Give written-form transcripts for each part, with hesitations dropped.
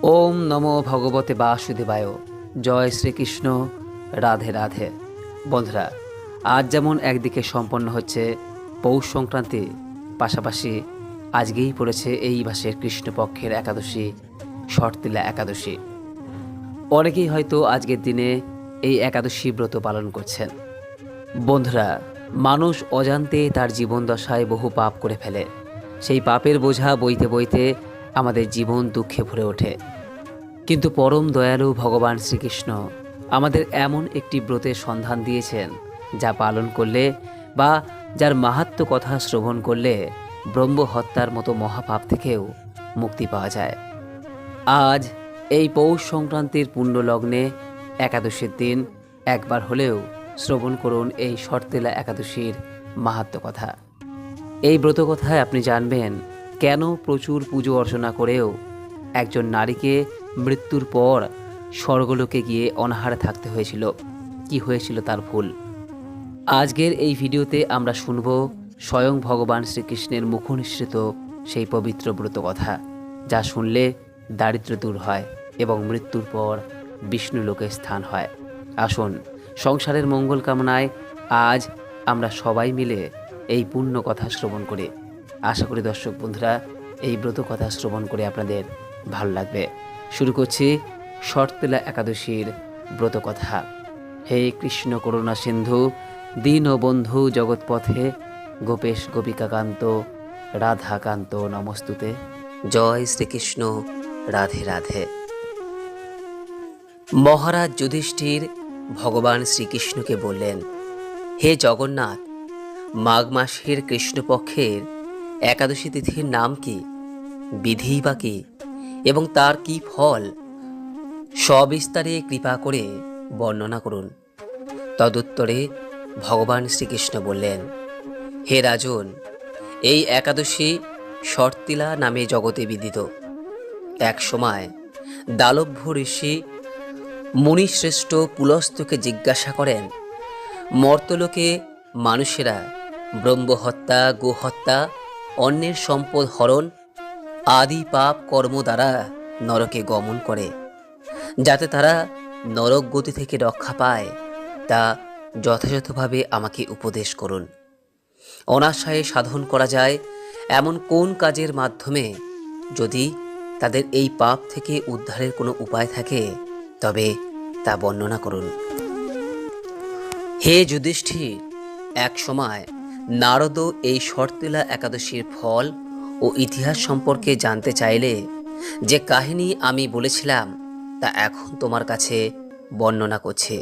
ওম নমো ভগবতে বাসুদেবায়। জয় শ্রীকৃষ্ণ। রাধে রাধে। বন্ধুরা, আজ যেমন একদিকে সম্পন্ন হচ্ছে পৌষ সংক্রান্তি, পাশাপাশি আজকেই পড়েছে এই মাসের কৃষ্ণপক্ষের একাদশী, শর্তিলা একাদশী। অনেকেই হয়তো আজকের দিনে এই একাদশী ব্রত পালন করছেন। বন্ধুরা, মানুষ অজান্তে তার জীবন দশায় বহু পাপ করে ফেলে। সেই পাপের বোঝা বইতে বইতে আমাদের জীবন দুঃখে ভরে ওঠে। কিন্তু পরম দয়ালু ভগবান শ্রীকৃষ্ণ আমাদের এমন একটি ব্রতের সন্ধান দিয়েছেন, যা পালন করলে বা যার মাহাত্ম্য কথা শ্রবণ করলে ব্রহ্ম হত্যার মতো মহাপাপ থেকেও মুক্তি পাওয়া যায়। আজ এই পৌষ সংক্রান্তির পুণ্য লগ্নে একাদশীর দিন একবার হলেও শ্রবণ করুন এই শর্তিলা একাদশীর মাহাত্ম্য কথা। এই ব্রত কথায় আপনি জানবেন কেন প্রচুর পুজো অর্চনা করেও একজন নারীকে মৃত্যুর পর স্বর্গলোকে গিয়ে অনাহারে থাকতে হয়েছিল, কি হয়েছিল তার ভুল। আজকের এই ভিডিওতে আমরা শুনব স্বয়ং ভগবান শ্রীকৃষ্ণের মুখনিসৃত সেই পবিত্র ব্রত কথা, যা শুনলে দারিদ্র্য দূর হয় এবং মৃত্যুর পর বিষ্ণু লোকে স্থান হয়। আসুন, সংসারের মঙ্গল কামনায় আজ আমরা সবাই মিলে এই পুণ্য কথা শ্রবণ করি। আশা করি দর্শক বন্ধুরা এই ব্রত কথা শ্রবণ করে আপনাদের ভালো লাগবে। শুরু করছি শর্তিলা একাদশীর ব্রত কথা। হে কৃষ্ণ করুণা সিন্ধু দীন বন্ধু জগৎপথে গোপেশ গোপিকাকান্ত রাধাকান্ত নমস্তুতে। জয় শ্রীকৃষ্ণ। রাধে রাধে। মহারাজ যুধিষ্ঠির ভগবান শ্রীকৃষ্ণকে বললেন, হে জগন্নাথ, মাঘ মাসের কৃষ্ণপক্ষের একাদশী তিথির নাম কি, বিধি বা কি, এবং তার কি ফল সবিস্তারে কৃপা করে বর্ণনা করুন। তদুত্তরে ভগবান শ্রীকৃষ্ণ বললেন, হে রাজন, এই একাদশী শর্তিলা নামে জগতে বিদিত। এক সময় দালভ্য ঋষি মুনিশ্রেষ্ঠ পুলস্তকে জিজ্ঞাসা করেন, মর্তলোকে মানুষেরা ব্রহ্মহত্যা, গোহত্যা, অন্যের সম্পদ হরণ আদি পাপ কর্ম দ্বারা নরকে গমন করে, যাতে তারা নরক গতি থেকে রক্ষা পায়, তা যথাযথভাবে আমাকে উপদেশ করুন। অনাশয়ে সাধন করা যায় এমন কোন কাজের মাধ্যমে যদি তাদের এই পাপ থেকে উদ্ধারের কোনো উপায় থাকে, তবে তা বর্ণনা করুন। হে যুধিষ্ঠির, এক সময় নারদ এই শর্তিলা একাদশীর ফল ও ইতিহাস সম্পর্কে জানতে চাইলে যে কাহিনী আমি বলেছিলাম তা এখন তোমার কাছে বর্ণনা করছে।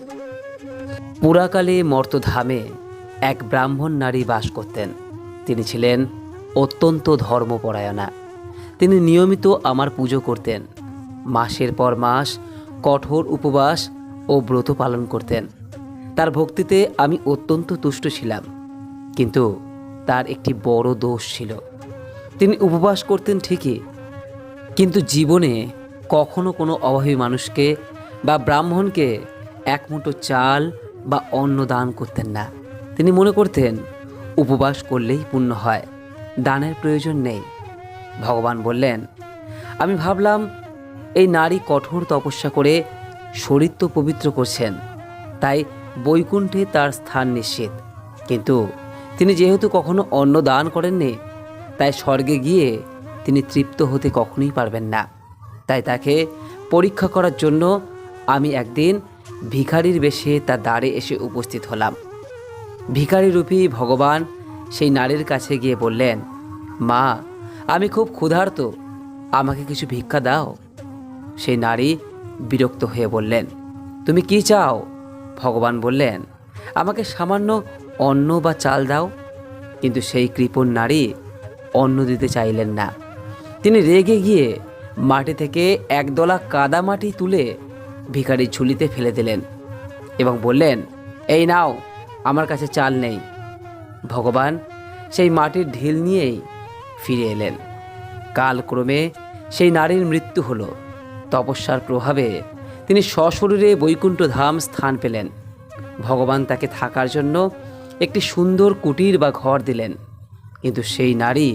পুরাকালে মর্তধামে এক ব্রাহ্মণ নারী বাস করতেন। তিনি ছিলেন অত্যন্ত ধর্মপরায়ণা। তিনি নিয়মিত আমার পুজো করতেন। মাসের পর মাস কঠোর উপবাস ও ব্রত পালন করতেন। তার ভক্তিতে আমি অত্যন্ত তুষ্ট ছিলাম। কিন্তু তার একটি বড় দোষ ছিল। তিনি উপবাস করতেন ঠিকই, কিন্তু জীবনে কখনো কোনো অভাবী মানুষকে বা ব্রাহ্মণকে এক মুঠো চাল বা অন্ন দান করতেন না। তিনি মনে করতেন উপবাস করলেই পুণ্য হয়, দানের প্রয়োজন নেই। ভগবান বললেন, আমি ভাবলাম এই নারী কঠোর তপস্যা করে শরীর তো পবিত্র করছেন, তাই বৈকুণ্ঠে তার স্থান নিশ্চিত। কিন্তু তিনি যেহেতু কখনো অন্ন দান করেননি, তাই স্বর্গে গিয়ে তিনি তৃপ্ত হতে কখনোই পারবেন না। তাই তাকে পরীক্ষা করার জন্য আমি একদিন ভিখারির বেশে তার দ্বারে এসে উপস্থিত হলাম। ভিখারি রূপী ভগবান সেই নারীর কাছে গিয়ে বললেন, মা, আমি খুব ক্ষুধার্ত, আমাকে কিছু ভিক্ষা দাও। সেই নারী বিরক্ত হয়ে বললেন, তুমি কি চাও? ভগবান বললেন, আমাকে সামান্য অন্ন বা চাল দাও। কিন্তু সেই কৃপণ নারী অন্ন দিতে চাইলেন না। তিনি রেগে গিয়ে মাটি থেকে একদলা কাদা মাটি তুলে ভিখারির ঝুলিতে ফেলে দিলেন এবং বললেন, এই নাও, আমার কাছে চাল নেই। ভগবান সেই মাটির ঢিল নিয়েই ফিরে এলেন। কালক্রমে সেই নারীর মৃত্যু হলো। তপস্যার প্রভাবে তিনি সশরীরে বৈকুণ্ঠ ধাম স্থান পেলেন। ভগবান তাকে থাকার জন্য একটি সুন্দর কুটির বা ঘর দিলেন। কিন্তু সেই নারী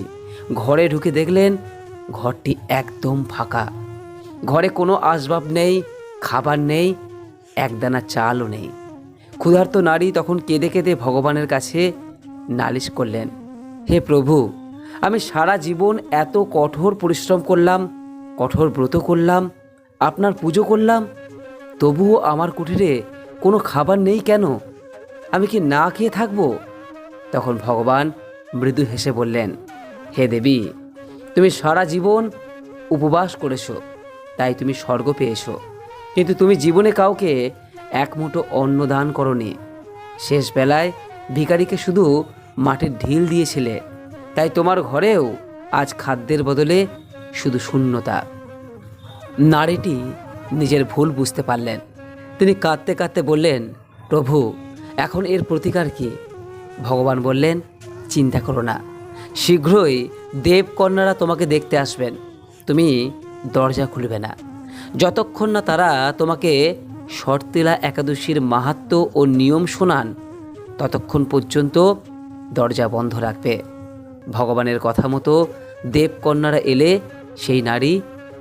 ঘরে ঢুকে দেখলেন ঘরটি একদম ফাঁকা। ঘরে কোনো আসবাব নেই, খাবার নেই, একদানা চালও নেই। ক্ষুধার্ত নারী তখন কেঁদে কেঁদে ভগবানের কাছে নালিশ করলেন, হে প্রভু, আমি সারা জীবন এত কঠোর পরিশ্রম করলাম, কঠোর ব্রত করলাম, আপনার পুজো করলাম, তবুও আমার কুটিরে কোনো খাবার নেই কেন? আমি কি না খেয়ে থাকবো? তখন ভগবান মৃদু হেসে বললেন, হে দেবী, তুমি সারা জীবন উপবাস করেছো, তাই তুমি স্বর্গ পেয়েছো, কিন্তু তুমি জীবনে কাউকে এক মুঠো অন্ন দান করনি। শেষ বেলায় ভিখারিকে শুধু মাটির ঢিল দিয়েছিলে, তাই তোমার ঘরেও আজ খাদ্যের বদলে শুধু শূন্যতা। নারীটি নিজের ভুল বুঝতে পারলেন। তিনি কাঁদতে কাঁদতে বললেন, প্রভু, এখন এর প্রতিকার কি? ভগবান বললেন, চিন্তা করো না, শীঘ্রই দেবকন্যারা তোমাকে দেখতে আসবেন। তুমি দরজা খুলবে না যতক্ষণ না তারা তোমাকে শর্তিলা একাদশীর মাহাত্ম্য ও নিয়ম শোনান, ততক্ষণ পর্যন্ত দরজা বন্ধ রাখবে। ভগবানের কথা মতো দেবকন্যারা এলে সেই নারী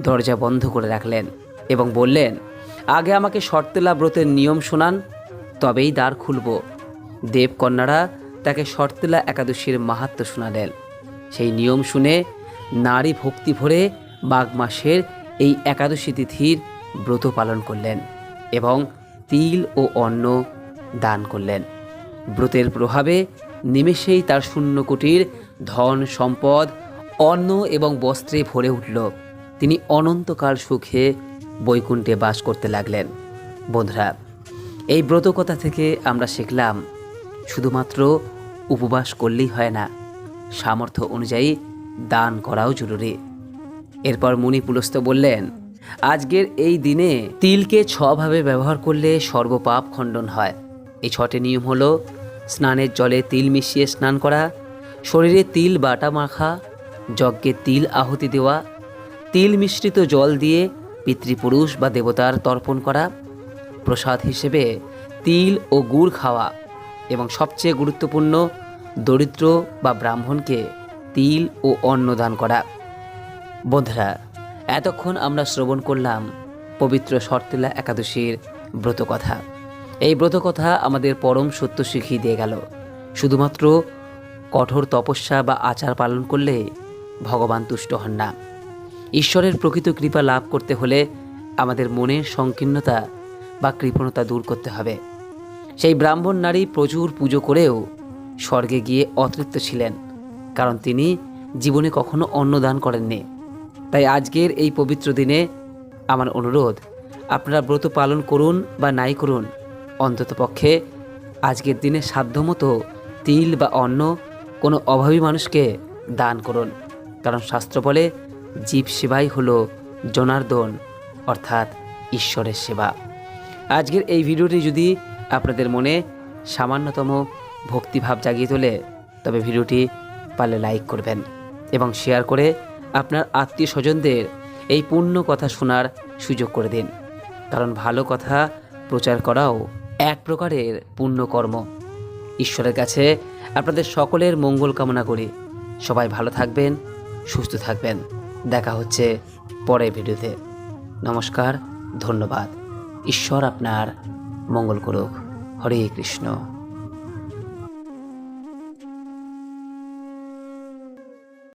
দরজা বন্ধ করে রাখলেন এবং বললেন, আগে আমাকে শর্তিলা ব্রতের নিয়ম শোনান, তবেই দ্বার খুলব। দেবকন্যারা তাকে শর্তিলা একাদশীর মাহাত্ম্য শোনালেন। সেই নিয়ম শুনে নারী ভক্তি ভরে মাঘ মাসের এই একাদশী তিথির ব্রত পালন করলেন এবং তিল ও অন্ন দান করলেন। ব্রতের প্রভাবে নিমেষেই তার শূন্য কুটির ধন সম্পদ, অন্ন এবং বস্ত্রে ভরে উঠল। তিনি অনন্তকাল সুখে বৈকুণ্ঠে বাস করতে লাগলেন। বন্ধুরা, এই ব্রতকথা থেকে আমরা শিখলাম, শুধুমাত্র উপবাস করলেই হয় না, সামর্থ্য অনুযায়ী দান করাও জরুরি। এরপর মুনি পুলস্ত্য বললেন, আজকের এই দিনে তিলকে 6 ভাবে ব্যবহার করলে সর্বপাপ খণ্ডন হয়। এই 6টি নিয়ম হলো: স্নানের জলে তিল মিশিয়ে স্নান করা, শরীরে তিল বাটা মাখা, যজ্ঞে তিল আহুতি দেওয়া, তিল মিশ্রিত জল দিয়ে পিতৃপুরুষ বা দেবতার তর্পণ করা, প্রসাদ হিসেবে তিল ও গুড় খাওয়া এবং সবচেয়ে গুরুত্বপূর্ণ, দরিদ্র বা ব্রাহ্মণকে তিল ও অন্ন দান করা। বন্ধুরা, এতক্ষণ আমরা শ্রবণ করলাম পবিত্র শর্তিলা একাদশীর ব্রতকথা। এই ব্রতকথা আমাদের পরম সত্য শিখিয়ে দিয়ে গেল, শুধুমাত্র কঠোর তপস্যা বা আচার পালন করলে ভগবান তুষ্ট হন না। ঈশ্বরের প্রকৃত কৃপা লাভ করতে হলে আমাদের মনের সংকীর্ণতা বা কৃপণতা দূর করতে হবে। সেই ব্রাহ্মণ নারী প্রচুর পুজো করেও স্বর্গে গিয়ে অতৃপ্ত ছিলেন, কারণ তিনি জীবনে কখনো অন্ন দান করেননি। তাই আজকের এই পবিত্র দিনে আমার অনুরোধ, আপনারা ব্রত পালন করুন বা নাই করুন, অন্ততপক্ষে আজকের দিনে সাধ্যমতো তিল বা অন্ন কোনো অভাবী মানুষকে দান করুন। কারণ শাস্ত্র বলে, জীব সেবাই হলো জনার্দন, অর্থাৎ ঈশ্বরের সেবা। আজকের এই ভিডিওটি যদি আপনাদের মনে সামান্যতম ভক্তিভাব জাগিয়ে তোলে, তবে ভিডিওটি পারলে লাইক করবেন এবং শেয়ার করে আপনার আত্মীয় স্বজনদের এই পুণ্য কথা শোনার সুযোগ করে দিন। কারণ ভালো কথা প্রচার করাও এক প্রকারের পুণ্যকর্ম। ঈশ্বরের কাছে আপনাদের সকলের মঙ্গল কামনা করি। সবাই ভালো থাকবেন, সুস্থ থাকবেন। দেখা হচ্ছে পরের ভিডিওতে। নমস্কার, ধন্যবাদ। ঈশ্বর আপনার মঙ্গল করুক। হরে কৃষ্ণ।